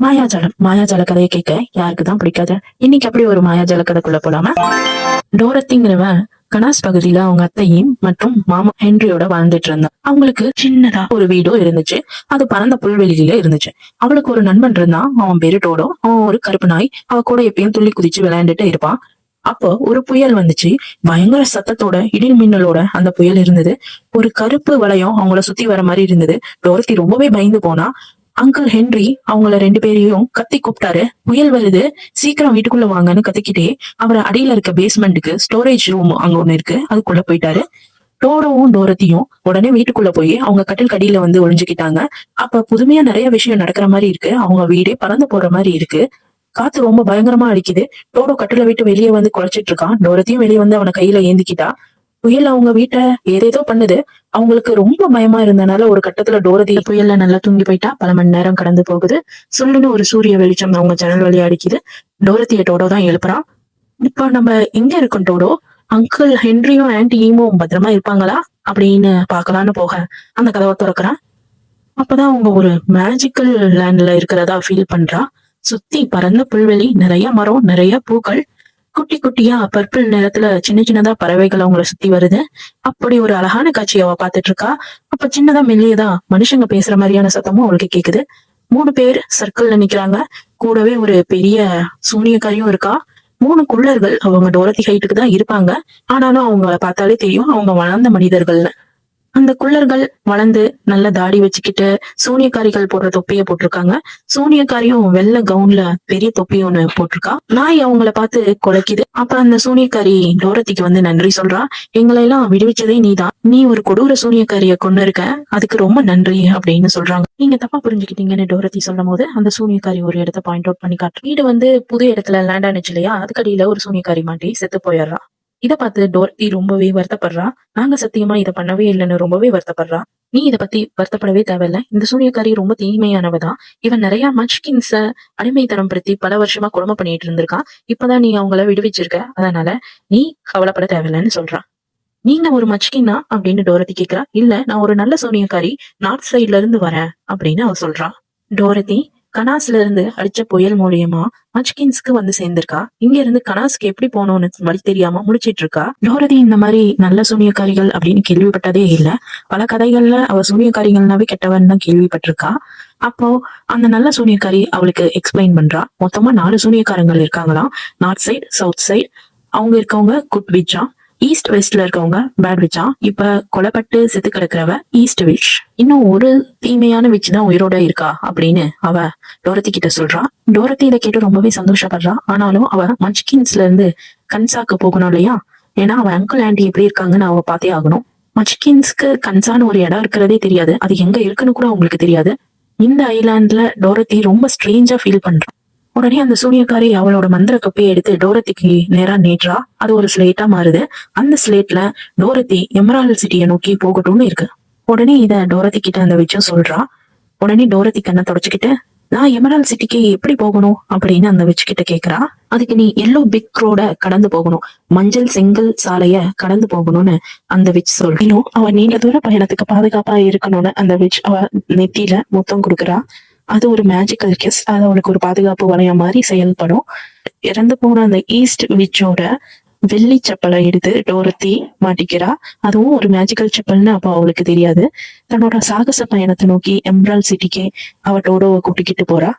மாயாஜால கதையை கேட்க யாருக்குதான் பிடிக்காது. இன்னைக்கு அப்படி ஒரு மாயாஜால கதைக்குள்ள போலாமா? டோரத்திங்கிறவன் கனாஸ் பகுதியில அவங்க அத்தையும் மற்றும் மாமா ஹென்ரியோட வாழ்ந்துட்டு இருந்தான். அவங்களுக்கு சின்னதா ஒரு வீடும் இருந்துச்சு. அது பறந்த புல்வெளியில இருந்துச்சு. அவளுக்கு ஒரு நண்பன் இருந்தான். அவன் பேரு டோடோ. அவன் ஒரு கருப்பு நாய். அவ கூட எப்பயும் துள்ளி குதிச்சு விளையாண்டுட்டு இருப்பான். அப்போ ஒரு புயல் வந்துச்சு. பயங்கர சத்தத்தோட இடி மின்னலோட அந்த புயல் இருந்தது. ஒரு கருப்பு வளையம் அவங்கள சுத்தி வர மாதிரி இருந்தது. டோரத்தி ரொம்பவே பயந்து போனா. அங்கிள் ஹென்றி அவங்கள ரெண்டு பேரையும் கத்தி கூப்பிட்டாரு. புயல் வருது, சீக்கிரம் வீட்டுக்குள்ள வாங்கன்னு கத்திக்கிட்டே அவரை அடியில இருக்க பேஸ்மெண்ட்டுக்கு ஸ்டோரேஜ் ரூம் அங்க ஒண்ணு இருக்கு அதுக்குள்ள போயிட்டாரு. டோடோவும் டோரத்தியும் உடனே வீட்டுக்குள்ள போய் அவங்க கட்டில் கடியில வந்து ஒளிஞ்சுக்கிட்டாங்க. அப்ப புதுமையா நிறைய விஷயம் நடக்கிற மாதிரி இருக்கு. அவங்க வீடே பறந்து போற மாதிரி இருக்கு. காத்து ரொம்ப பயங்கரமா அடிக்குது. டோடோ கட்டில விட்டு வெளியே வந்து குழைச்சிட்டு இருக்கான். டோரத்தியும் வெளியே வந்து அவனை கையில ஏந்திக்கிட்டா. புயல் அவங்க வீட்டை ஏதேதோ பண்ணுது. அவங்களுக்கு ரொம்ப பயமா இருந்தனால ஒரு கட்டத்துல டோரதி புயல்ல நல்லா தூங்கி போயிட்டா. பல மணி நேரம் கடந்து போகுது. சொல்லுன்னு ஒரு சூரிய வெளிச்சம் அவங்க ஜன்னல் வழியா அடிக்குது. டோரத்திய டோடோ தான் எழுப்புறான். இப்ப நம்ம எங்க இருக்கோம் டோடோ? அங்கிள் ஹென்ரியும் ஆன்டியும் பத்திரமா இருப்பாங்களா அப்படின்னு பாக்கலான்னு போக அந்த கதவை திறக்கிறான். அப்பதான் அவங்க ஒரு மேஜிக்கல் லேண்ட்ல இருக்கிறதா ஃபீல் பண்றா. சுத்தி பறந்த புல்வெளி, நிறைய மரம், நிறைய பூக்கள், குட்டி குட்டியா பர்பிள் நிறத்துல சின்ன சின்னதா பறவைகள் அவங்கள சுத்தி வருது. அப்படி ஒரு அழகான காட்சி அவ பாத்துட்டு இருக்கா. அப்ப சின்னதா மெல்லியதா மனுஷங்க பேசுற மாதிரியான சத்தமும் அவளுக்கு கேக்குது. 3 பேர் சர்க்கிள்ல நிக்கிறாங்க. கூடவே ஒரு பெரிய சூனியக்காரியும் இருக்கா. 3 குள்ளர்கள். அவங்க டோரத்தி ஹைட்டுக்கு தான் இருப்பாங்க. ஆனாலும் அவங்கள பார்த்தாலே தெரியும் அவங்க வளர்ந்த மனிதர்கள். அந்த குள்ளர்கள் வளர்ந்து நல்ல தாடி வச்சுக்கிட்டு சூனியக்காரிகள் போடுற தொப்பிய போட்டிருக்காங்க. சூனியக்காரியும் வெள்ளை கவுன்ல பெரிய தொப்பி ஒண்ணு போட்டிருக்கா. நாய் அவங்கள பார்த்து குலைக்குது. அப்ப அந்த சூனியக்காரி டோரத்திக்கு வந்து நன்றி சொல்றா. எங்களை எல்லாம் விடுவிச்சதே நீதான். நீ ஒரு கொடூர சூனியக்காரிய கொண்டு இருக்க, அதுக்கு ரொம்ப நன்றி அப்படின்னு சொல்றாங்க. நீங்க தப்பா புரிஞ்சுக்கிட்டீங்கன்னு டோரத்தி சொல்லும் போது அந்த சூனியக்காரி ஒரு இடத்த பாயிண்ட் அவுட் பண்ணி காட்டுற. வீடு வந்து புது இடத்துல லேண்ட் ஆனிச்சு இல்லையா, அதுக்கடியில ஒரு சூனியக்காரி மாட்டி செத்து போயிடுறா. இத பார்த்து டோரத்தி ரொம்பவே வருத்தப்படுறா. நாங்க சத்தியமா இதை பண்ணவே இல்லைன்னு ரொம்பவே வருத்தப்படுறா. நீ இத பத்தி வருத்தப்படவே தேவையில்ல. இந்த சூனியக்காரி ரொம்ப தீமையானவதான். இவன் நிறைய மச்கின்ஸ அடிமைத்தனம் படுத்தி பல வருஷமா கொடுமை பண்ணிட்டு இருந்திருக்கான். இப்பதான் நீ அவங்கள விடுவிச்சிருக்க. அதனால நீ கவலைப்பட தேவையில்லைன்னு சொல்றா. நீங்க ஒரு மச்கின்னா அப்படின்னு டோரத்தி கேக்குறா. இல்ல, நான் ஒரு நல்ல சூனியக்காரி, நார்த் சைட்ல இருந்து வரேன் அப்படின்னு அவ சொல்றா. டோரத்தி கனாஸ்ல இருந்து அடிச்ச புயல் மூலியமா மச்கின்ஸ்க்கு வந்து சேர்ந்திருக்கா. இங்க இருந்து கனாஸ்க்கு எப்படி போகணும்னு வழி தெரியாம முழிச்சிட்டு இருக்கா. டோரதி இந்த மாதிரி நல்ல சூனியக்காரிகள் அப்படின்னு கேள்விப்பட்டதே இல்ல. பல கதைகள்ல அவ சூனியக்காரிகள்னாவே கெட்டவன் தான் கேள்விப்பட்டிருக்கா. அப்போ அந்த நல்ல சூனியக்காரி அவளுக்கு எக்ஸ்பிளைன் பண்றா. மொத்தமா 4 சூனியக்காரங்கள் இருக்காங்களாம். North side, south side. அவங்க இருக்கவங்க குட் விச்சா, ஈஸ்ட் வெஸ்ட்ல இருக்கவங்க பேட் விச்சா. இப்ப கொலைப்பட்டு செத்து கிடக்கிறவ ஈஸ்ட் விச். இன்னும் ஒரு தீமையான விச் தான் உயிரோட இருக்கா அப்படின்னு அவ டோரத்தி கிட்ட சொல்றா. டோரத்தி இதை கேட்டு ரொம்பவே சந்தோஷப்படுறா. ஆனாலும் அவ மச்கின்ஸ்ல இருந்து கன்சாக்கு போகணும் இல்லையா, ஏன்னா அவ அங்கிள் ஆண்டி எப்படி இருக்காங்கன்னு அவ பார்த்தே ஆகணும். மச்கின்ஸ்க்கு கன்சான்னு ஒரு இடம் இருக்கிறதே தெரியாது. அது எங்க இருக்குன்னு கூட அவங்களுக்கு தெரியாது. இந்த ஐலாண்ட்ல டோரத்தி ரொம்ப ஸ்ட்ரேஞ்சா ஃபீல் பண்றா. உடனே அந்த சூனியக்காரி அவளோட மந்திர தொப்பியை எடுத்து டோரத்திக்கு நேரா நீட்டுறா. அது ஒரு ஸ்லேட்டா மாறுது. அந்த ஸ்லேட்ல டோரத்தி எமரால்ட் சிட்டியை நோக்கி போகட்டும்னு இருக்கு. உடனே இத டோரத்தி கிட்ட அந்த விஷயம் சொல்றா. உடனே டோரத்தி கண்ணை தொடச்சுக்கிட்டு, நான் எமரால்ட் சிட்டிக்கு எப்படி போகணும் அப்படின்னு அந்த வச்சு கிட்ட கேக்குறா. அதுக்கு நீ எல்லோ பிக் ரோட கடந்து போகணும், மஞ்சள் செங்கல் சாலைய கடந்து போகணும்னு அந்த விச் சொல்றோம். அவ நீண்ட தூர பயணத்துக்கு பாதுகாப்பா இருக்கணும்னு அந்த விச் அவ நெத்தியில முத்தம் கொடுக்குறா. அது ஒரு மேஜிக்கல் கிஸ். அது அவளுக்கு ஒரு பாதுகாப்பு வளையம் மாதிரி செயல்படும். இறந்து போன அந்த ஈஸ்ட் விச்சோட வெள்ளி செப்பலை எடுத்து டோரத்தி மாட்டிக்கிறா. அதுவும் ஒரு மேஜிக்கல் செப்பல்னு அப்போ அவளுக்கு தெரியாது. தன்னோட சாகச பயணத்தை நோக்கி எம்ரால்ட் சிட்டிக்கு அவ டோடோவை கூட்டிக்கிட்டு போறா.